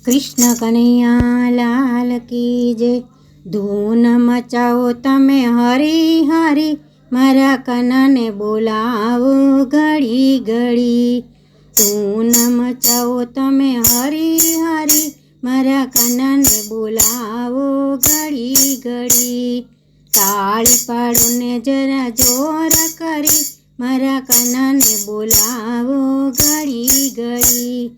कृष्ण कन्हैया लाल की जय। धून मचाओ तमे हरी हरी, मारा कना ने बोलावो घड़ी घड़ी। धून मचाओ तमे हरी हरी, मारा कना ने बोलावो घड़ी घड़ी। ताળી પાડો ને જરા જોર કરી, મારા કનાને બોલાવો ઘડી ઘડી।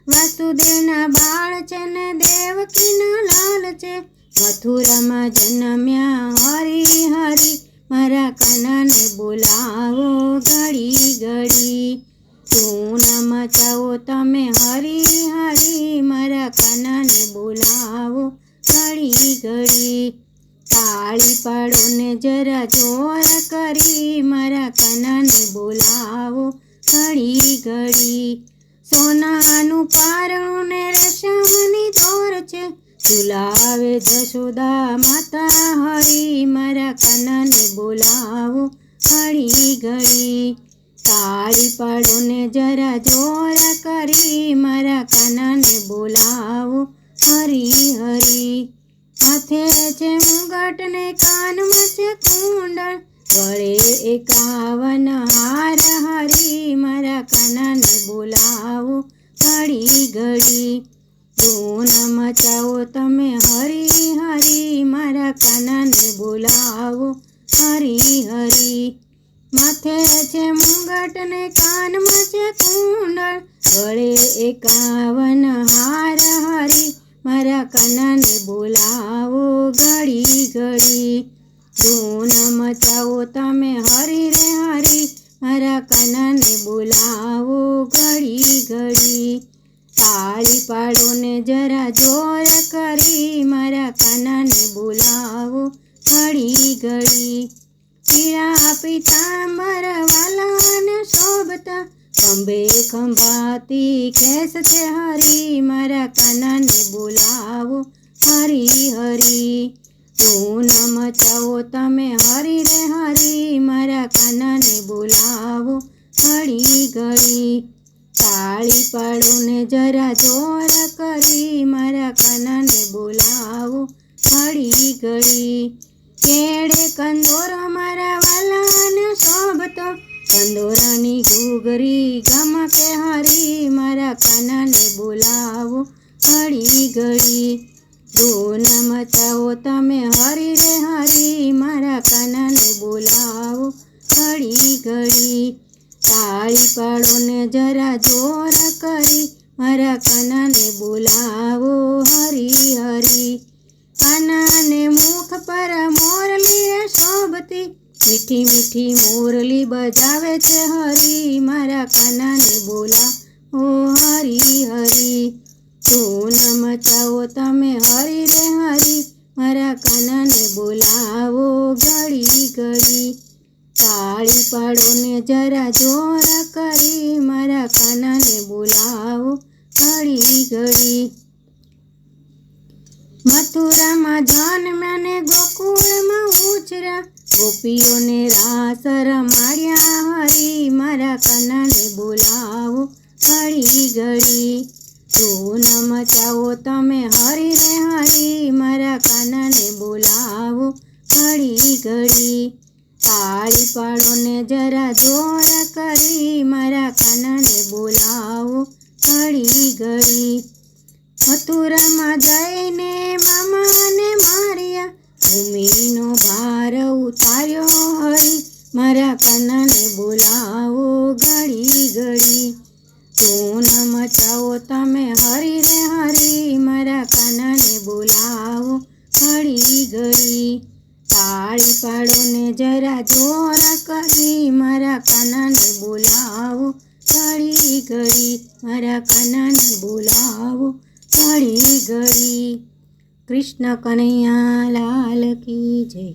વાસુદેવના બાળ છે ને દેવકીના લાલ છે, મથુરામાં જન્મ્યા હરી હરી, મારા કનાને બોલાવો ઘડી ઘડી। ધૂન મચાવો તમે હરી હરી, મારા કનાને બોલાવો ઘડી ઘડી। તાળી પાડો ને જરા જોર કરી, મારા કનાને બોલાવો ઘડી ઘડી। સોનાનું પારણું ને રેશમની દોર છે, ઝુલાવે જશોદા માતા હરી, મારા કનાને બોલાવો ઘડી ઘડી। તાળી પાડો ને જરા જોર કરી, મારા કનાને બોલાવો હરી હરી। હાથે છે મુગટ ને કાનમાં છે કુંડળ, ગળે 51 હાર હરી, મારા કનાને બોલાવો ઘડી ઘડી। ધૂન મચાવો તમે હરી હરી, મારા કનાને બોલાવો હરી હરી। માથે છે મુગટ ને કાનમાં છે કુંડળ, ગળે 51 હાર હરી, મારા કનાને બોલાવો ઘડી ઘડી। ધૂન મચાવો તમે હરી રે હરી, મારા કનાને બોલાવો ઘડી ઘડી। તાળી પાડો ને જરા જોર કરી, મારા કનાને બોલાવો ઘડી ઘડી। પીળા પીતાંબર વાલા ને શોભતા, ખંભે ખંભાતી ખેસ છે હરી, મારા કનાને બોલાવો હરી હરી। ધૂન મચાવો તમે હરી રે હરી, મારા કનાને બોલાવો ઘડી ઘડી। તાળી પાડો ને જરા જોર કરી, મારા કનાને બોલાવો ઘડી ઘડી। કેડે કંદોરો મારા વાલાને શોભતો, કંદોરાની ઘૂઘરી ગમકે હરી, મારા કનાને બોલાવો ઘડી ઘડી। ધૂન મચાવો તમે હરી રે હરી, મારા કનાને બોલાવો ઘડી ઘડી। તાળી પાડો ને જરા જોર કરી, મારા કનાને બોલાવો હરી હરી। કાનાને મુખ પર મોરલી શોભતી, મીઠી મીઠી મોરલી બજાવે છે હરી, મારા કનાને બોલાવો હરી હરી। ધૂન મચાવો તમે હરી રે હરી, મારા કનાને બોલાવો ઘડી ઘડી। તાળી પાડો ને જરા જોર કરી, મારા કનાને બોલાવો ઘડી ઘડી। મથુરામાં જન્મ્યા ને ગોકુળમાં ઉછર્યા, ગોપીઓને રાસ રમાડ્યા હરી, મારા કનાને બોલાવો ઘડી ઘડી। ધૂન મચાવો તમે હરી રે હરી, મારા કનાને બોલાવો ઘડી ઘડી। તાળી પાડો ને જરા જોર કરી, મારા કનાને બોલાવો ઘડી ઘડી। મથુરામાં જઈને મામાને માર્યા, ભૂમિનો ભાર ઉતાર્યો હરી, મારા કનાને બોલાવો ઘડી ઘડી। ધૂન મચાવો તમે હરી રે હરી, મારા કનાને બોલાવો ઘડી ઘડી। તાળી પાડો ને જરા જોર કરી, મારા કનાને બોલાવો ઘડી ઘડી, મારા કનાને બોલાવો ઘડી ઘડી। कृष्ण कन्हैया लाल की जय।